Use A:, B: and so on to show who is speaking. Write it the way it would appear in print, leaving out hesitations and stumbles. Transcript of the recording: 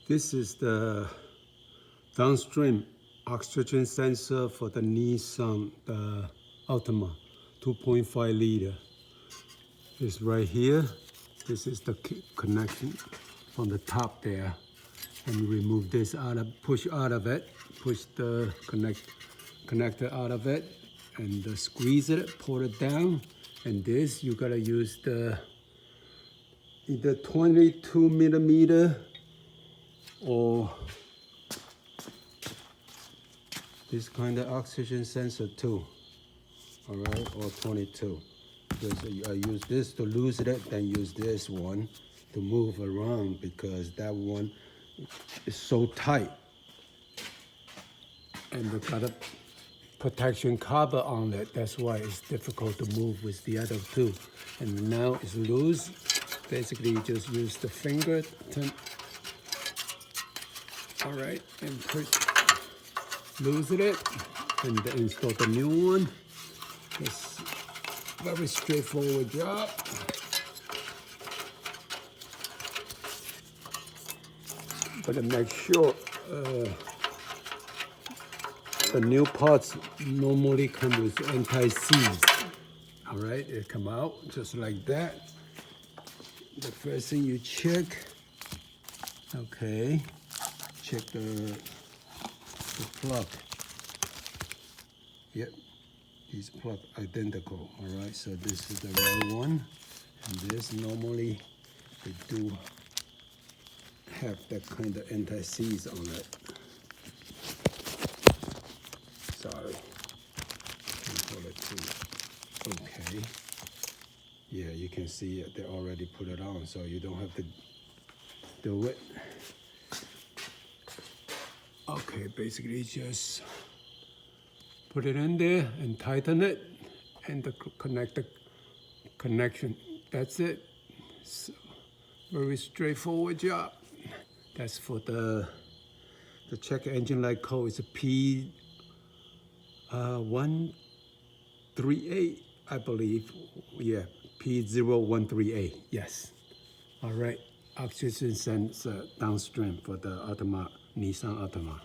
A: This is the downstream oxygen sensor for the Nissan Altima 2.5 liter. It's right here. This is the connection from the top there. And you remove this push out of it, push the connector out of it, and squeeze it, pull it down. And this, you gotta use the either 22 millimeter or this kind of oxygen sensor too, all right, or 22. Because I use this to loosen it, then use this one to move around because that one is so tight. And we got a protection cover on it, that's why it's difficult to move with the other two. And now it's loose. Basically, you just use the finger, turn, all right, and loosen it, and then install the new one. It's a very straightforward job. But to make sure the new parts normally come with anti-seize. All right, it come out just like that. The first thing you check, okay, check the plug. Yep, these plug identical. All right, so this is the right one, and this normally they do have that kind of anti-seize on it. Sorry, pull it too. Okay. Yeah, you can see it. They already put it on, so you don't have to do it. Okay, basically just put it in there and tighten it, and connect the connection. That's it. So, very straightforward job. That's for the check engine light code is a P138, I believe. Yeah, P0138. Yes. All right. Oxygen sensor downstream for the Nissan Altima.